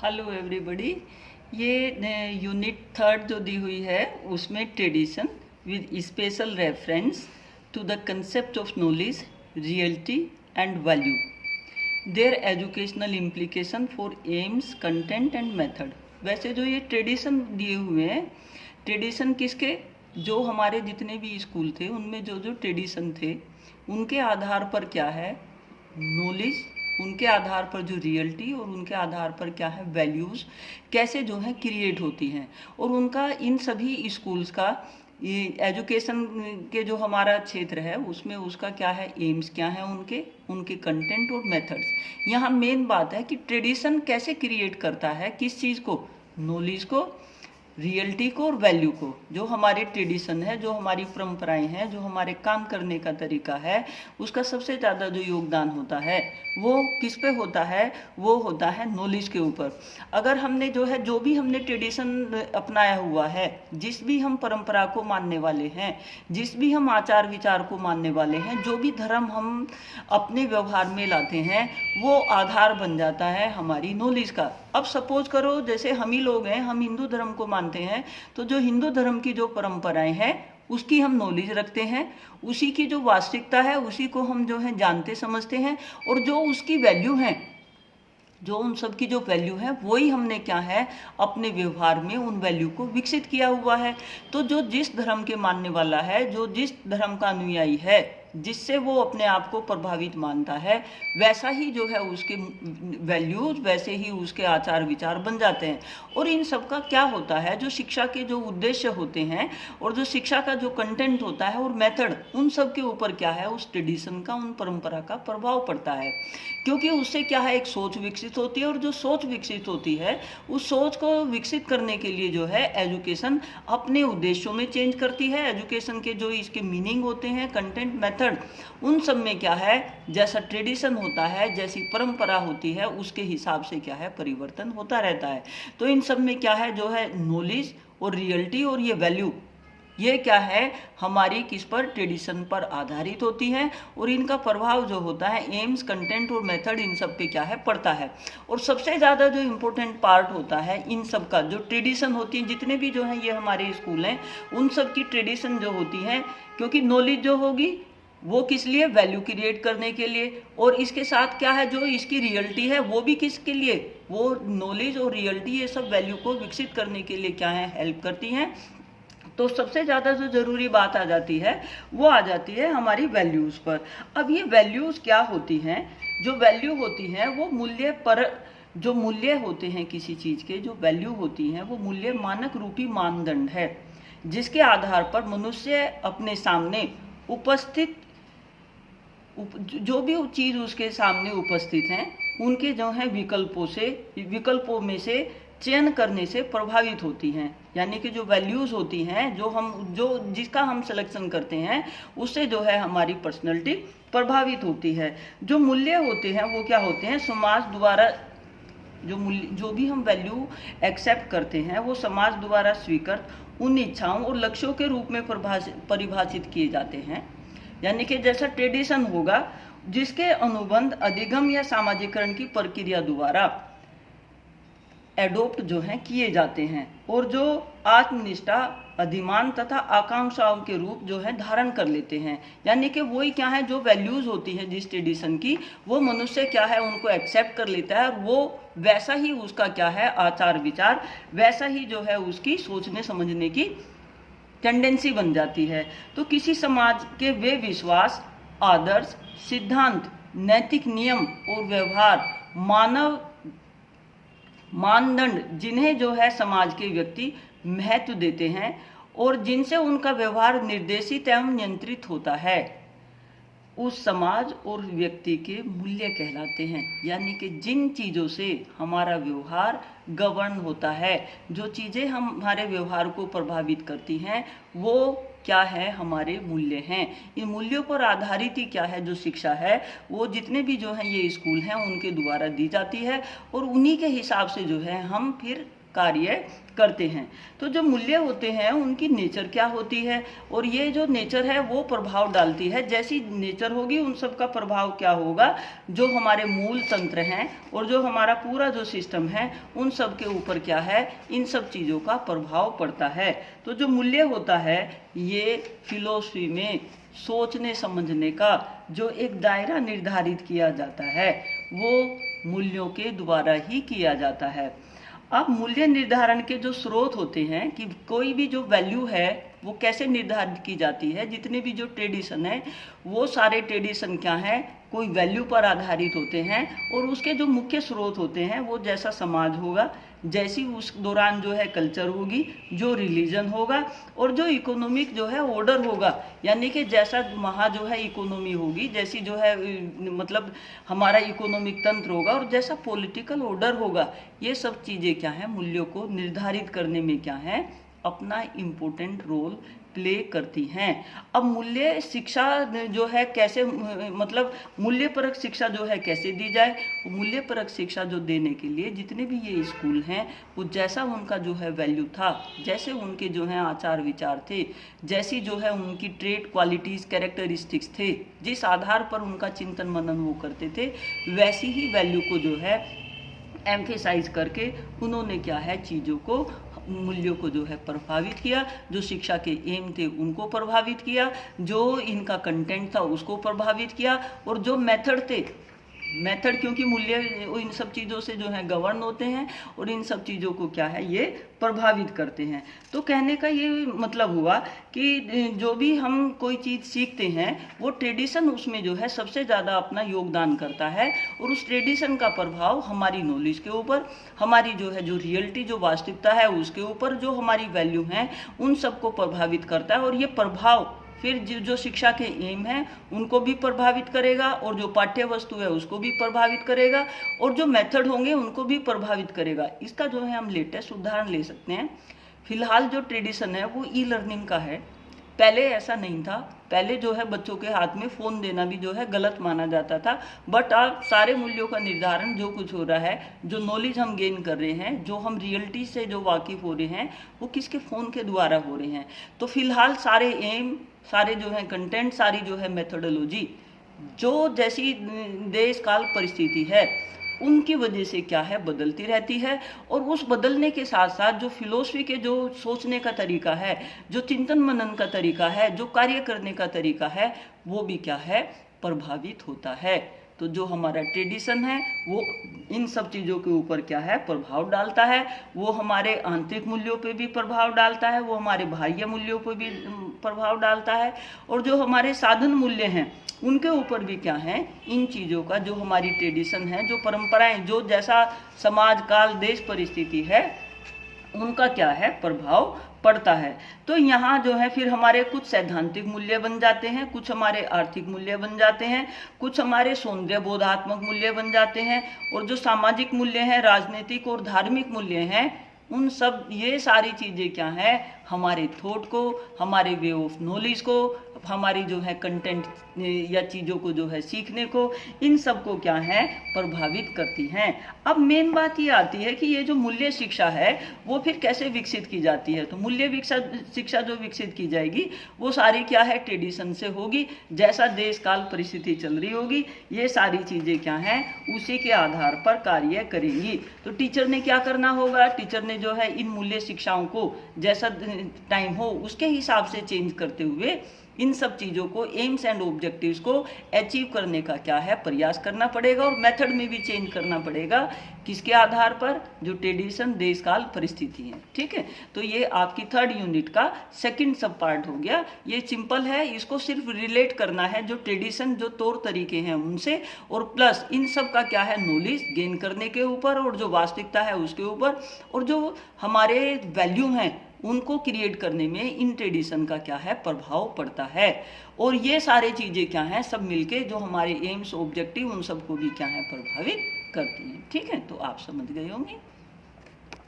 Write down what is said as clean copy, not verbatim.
Hello everybody. ये unit third जो दी हुई है उसमें tradition with special reference to the concept of knowledge, reality and value, their educational implication for aims, content and method. वैसे जो ये ट्रेडिशन दिए हुए हैं, ट्रेडिशन किसके, जो हमारे जितने भी स्कूल थे उनमें जो जो ट्रेडिशन थे उनके आधार पर क्या है नॉलेज, उनके आधार पर जो रियलिटी और उनके आधार पर क्या है वैल्यूज़ कैसे जो है क्रिएट होती हैं। और उनका इन सभी स्कूल्स का ये एजुकेशन के जो हमारा क्षेत्र है उसमें उसका क्या है एम्स क्या है, उनके उनके कंटेंट और मेथड्स। यहाँ मेन बात है कि ट्रेडिशन कैसे क्रिएट करता है, किस चीज़ को, नॉलेज को, रियलिटी को और वैल्यू को। जो हमारी ट्रेडिशन है, जो हमारी परंपराएं हैं, जो हमारे काम करने का तरीका है, उसका सबसे ज़्यादा जो योगदान होता है वो किस पे होता है, वो होता है नॉलेज के ऊपर। अगर हमने जो है जो भी हमने ट्रेडिशन अपनाया हुआ है, जिस भी हम परंपरा को मानने वाले हैं, जिस भी हम आचार विचार को मानने वाले हैं, जो भी धर्म हम अपने व्यवहार में लाते हैं, वो आधार बन जाता है हमारी नॉलेज का। अब सपोज करो जैसे हम ही लोग हैं, हम हिंदू धर्म को मानते हैं, तो जो हिंदू धर्म की जो परंपराएं हैं उसकी हम नॉलेज रखते हैं, उसी की जो वास्तविकता है उसी को हम जो है जानते समझते हैं, और जो उसकी वैल्यू है, जो उन सब की जो वैल्यू है वही हमने क्या है अपने व्यवहार में उन वैल्यू को विकसित किया हुआ है। तो जो जिस धर्म के मानने वाला है, जो जिस धर्म का अनुयायी है, जिससे वो अपने आप को प्रभावित मानता है, वैसा ही जो है उसके वैल्यूज, वैसे ही उसके आचार विचार बन जाते हैं। और इन सब का क्या होता है, जो शिक्षा के जो उद्देश्य होते हैं और जो शिक्षा का जो कंटेंट होता है और मेथड, उन सब के ऊपर क्या है उस ट्रेडिशन का, उन परंपरा का प्रभाव पड़ता है। क्योंकि उससे क्या है एक सोच विकसित होती है, और जो सोच विकसित होती है उस सोच को विकसित करने के लिए जो है एजुकेशन अपने उद्देश्यों में चेंज करती है। एजुकेशन के जो इसके मीनिंग होते हैं, कंटेंट, मेथड, उन सब में क्या है जैसा ट्रेडिशन होता है, जैसी परंपरा होती है, उसके हिसाब से क्या है परिवर्तन होता रहता है। तो इन सब में क्या है जो है नॉलेज और रियलिटी और ये वैल्यू, ये क्या है हमारी किस पर, ट्रेडिशन पर आधारित होती है। और इनका प्रभाव जो होता है एम्स, कंटेंट और मेथड, इन सब पे क्या है पड़ता है। और सबसे ज़्यादा जो इम्पोर्टेंट पार्ट होता है इन सब का, जो ट्रेडिशन होती है, जितने भी जो है ये हमारे स्कूल हैं, उन सब की ट्रेडिशन जो होती है, क्योंकि नॉलेज जो होगी वो किस लिए, वैल्यू क्रिएट करने के लिए, और इसके साथ क्या है जो इसकी रियलिटी है वो भी किसके लिए, वो नॉलेज और रियलिटी ये सब वैल्यू को विकसित करने के लिए क्या है हेल्प करती हैं। तो सबसे ज़्यादा जो ज़रूरी बात आ जाती है वो आ जाती है हमारी वैल्यूज़ पर। अब ये वैल्यूज़ क्या होती हैं, जो वैल्यू होती हैं वो मूल्य पर, जो मूल्य होते हैं किसी चीज़ के, जो वैल्यू होती हैं वो मूल्य मानक रूपी मानदंड है, जिसके आधार पर मनुष्य अपने सामने उपस्थित जो भी चीज़ उसके सामने उपस्थित हैं उनके जो है विकल्पों में से चयन करने से प्रभावित होती हैं। यानी कि जो वैल्यूज़ होती हैं, जो जिसका हम सिलेक्शन करते हैं, उससे जो है हमारी पर्सनैलिटी प्रभावित होती है। जो मूल्य होते हैं वो क्या होते हैं, समाज द्वारा जो भी हम वैल्यू एक्सेप्ट करते हैं वो समाज द्वारा स्वीकृत उन इच्छाओं और लक्ष्यों के रूप में परिभाषित किए जाते हैं। यानी कि जैसा ट्रेडिशन होगा जिसके अनुबंध अधिगम या सामाजिकरण की प्रक्रिया द्वारा एडोप्ट जो है किए जाते हैं, और जो आत्मनिष्ठा, अधिमान तथा आकांक्षाओं के रूप जो है धारण कर लेते हैं। यानी कि वही क्या है जो वैल्यूज होती है जिस ट्रेडिशन की, वो मनुष्य क्या है उनको एक्सेप्ट कर लेता है, और वो वैसा ही उसका क्या है आचार विचार, वैसा ही जो है उसकी सोचने समझने की टेंडेंसी बन जाती है। तो किसी समाज के वे विश्वास, आदर्श, सिद्धांत, नैतिक नियम और व्यवहार, मानव मानदंड जिन्हें जो है समाज के व्यक्ति महत्व देते हैं और जिनसे उनका व्यवहार निर्देशित एवं नियंत्रित होता है, उस समाज और व्यक्ति के मूल्य कहलाते हैं। यानी कि जिन चीज़ों से हमारा व्यवहार गवर्न होता है, जो चीज़ें हमारे व्यवहार को प्रभावित करती हैं, वो क्या है हमारे मूल्य हैं। इन मूल्यों पर आधारित ही क्या है जो शिक्षा है वो जितने भी जो हैं ये स्कूल हैं उनके द्वारा दी जाती है, और उन्हीं के हिसाब से जो है हम फिर कार्य करते हैं। तो जो मूल्य होते हैं उनकी नेचर क्या होती है, और ये जो नेचर है वो प्रभाव डालती है। जैसी नेचर होगी उन सब का प्रभाव क्या होगा, जो हमारे मूल तंत्र हैं और जो हमारा पूरा जो सिस्टम है उन सब के ऊपर क्या है, इन सब चीज़ों का प्रभाव पड़ता है। तो जो मूल्य होता है ये फिलॉसफी में सोचने समझने का जो एक दायरा निर्धारित किया जाता है वो मूल्यों के द्वारा ही किया जाता है। अब मूल्य निर्धारण के जो स्रोत होते हैं कि कोई भी जो वैल्यू है वो कैसे निर्धारित की जाती है, जितने भी जो ट्रेडिशन है वो सारे ट्रेडिशन क्या हैं, कोई वैल्यू पर आधारित होते हैं। और उसके जो मुख्य स्रोत होते हैं वो जैसा समाज होगा, जैसी उस दौरान जो है कल्चर होगी, जो रिलीजन होगा, और जो इकोनॉमिक जो है ऑर्डर होगा, यानी कि जैसा वहाँ जो है इकोनॉमी होगी, जैसी जो है मतलब हमारा इकोनॉमिक तंत्र होगा, और जैसा पॉलिटिकल ऑर्डर होगा, ये सब चीज़ें क्या है मूल्यों को निर्धारित करने में क्या है अपना इम्पोर्टेंट रोल प्ले करती हैं। अब मूल्य शिक्षा जो है कैसे मतलब मूल्य परक शिक्षा जो है कैसे दी जाए, मूल्य परक शिक्षा जो देने के लिए जितने भी ये स्कूल हैं वो जैसा उनका जो है वैल्यू था, जैसे उनके जो है आचार विचार थे, जैसी जो है उनकी ट्रेड क्वालिटीज़ कैरेक्टरिस्टिक्स थे, जिस आधार पर उनका चिंतन मनन वो करते थे, वैसी ही वैल्यू को जो है एम्फेसाइज करके उन्होंने क्या है चीज़ों को मूल्यों को जो है प्रभावित किया। जो शिक्षा के एम थे उनको प्रभावित किया, जो इनका कंटेंट था उसको प्रभावित किया, और जो मेथड थे मेथड क्योंकि मूल्य इन सब चीज़ों से जो है गवर्न होते हैं और इन सब चीज़ों को क्या है ये प्रभावित करते हैं। तो कहने का ये मतलब हुआ कि जो भी हम कोई चीज़ सीखते हैं वो ट्रेडिशन उसमें जो है सबसे ज़्यादा अपना योगदान करता है, और उस ट्रेडिशन का प्रभाव हमारी नॉलेज के ऊपर, हमारी जो है जो रियलिटी जो वास्तविकता है उसके ऊपर, जो हमारी वैल्यू हैं उन सबको प्रभावित करता है। और ये प्रभाव फिर जो शिक्षा के एम हैं उनको भी प्रभावित करेगा, और जो पाठ्य वस्तु है उसको भी प्रभावित करेगा, और जो मेथड होंगे उनको भी प्रभावित करेगा। इसका जो है हम लेटेस्ट उदाहरण ले सकते हैं। फिलहाल जो ट्रेडिशन है वो ई लर्निंग का है। पहले ऐसा नहीं था, पहले जो है बच्चों के हाथ में फ़ोन देना भी जो है गलत माना जाता था। बट अब सारे मूल्यों का निर्धारण जो कुछ हो रहा है, जो नॉलेज हम गेन कर रहे हैं, जो हम रियलिटी से जो वाकिफ़ हो रहे हैं वो किसके फ़ोन के द्वारा हो रहे हैं। तो फिलहाल सारे एम, सारे जो है कंटेंट, सारी जो है मेथोडोलॉजी जो जैसी देश काल परिस्थिति है उनकी वजह से क्या है बदलती रहती है। और उस बदलने के साथ साथ जो फिलॉसफी के जो सोचने का तरीका है, जो चिंतन मनन का तरीका है, जो कार्य करने का तरीका है, वो भी क्या है प्रभावित होता है। तो जो हमारा ट्रेडिशन है वो इन सब चीज़ों के ऊपर क्या है प्रभाव डालता है। वो हमारे आंतरिक मूल्यों पे भी प्रभाव डालता है, वो हमारे बाह्य मूल्यों पे भी प्रभाव डालता है, और जो हमारे साधन मूल्य हैं उनके ऊपर भी क्या है इन चीज़ों का, जो हमारी ट्रेडिशन है, जो परंपराएं, जो जैसा समाज काल देश परिस्थिति है उनका क्या है प्रभाव पड़ता है। तो यहाँ जो है फिर हमारे कुछ सैद्धांतिक मूल्य बन जाते हैं, कुछ हमारे आर्थिक मूल्य बन जाते हैं, कुछ हमारे सौंदर्य बोधात्मक मूल्य बन जाते हैं, और जो सामाजिक मूल्य हैं, राजनीतिक और धार्मिक मूल्य हैं, उन सब ये सारी चीज़ें क्या हैं हमारे थॉट को, हमारे वे ऑफ नॉलेज को, हमारी जो है कंटेंट या चीज़ों को जो है सीखने को, इन सब को क्या है प्रभावित करती हैं। अब मेन बात ये आती है कि ये जो मूल्य शिक्षा है वो फिर कैसे विकसित की जाती है। तो मूल्य शिक्षा जो विकसित की जाएगी वो सारी क्या है ट्रेडिशन से होगी, जैसा देश काल परिस्थिति चल रही होगी ये सारी चीज़ें क्या हैं उसी के आधार पर कार्य करेंगी। तो टीचर ने क्या करना होगा, टीचर ने जो है इन मूल्य शिक्षाओं को जैसा टाइम हो उसके हिसाब से चेंज करते हुए इन सब चीज़ों को एम्स एंड ऑब्जेक्टिव्स को अचीव करने का क्या है प्रयास करना पड़ेगा, और मेथड में भी चेंज करना पड़ेगा। किसके आधार पर, जो ट्रेडिशन देश काल परिस्थिति है। ठीक है, तो ये आपकी थर्ड यूनिट का सेकंड सब पार्ट हो गया। ये सिंपल है, इसको सिर्फ रिलेट करना है जो ट्रेडिशन जो तौर तरीके हैं उनसे, और प्लस इन सब का क्या है नॉलेज गेन करने के ऊपर, और जो वास्तविकता है उसके ऊपर, और जो हमारे वैल्यू हैं उनको क्रिएट करने में इन ट्रेडिशन का क्या है प्रभाव पड़ता है। और ये सारे चीज़ें क्या हैं सब मिलके जो हमारे एम्स ऑब्जेक्टिव उन सबको भी क्या है प्रभावित करती हैं। ठीक है, तो आप समझ गए होंगे।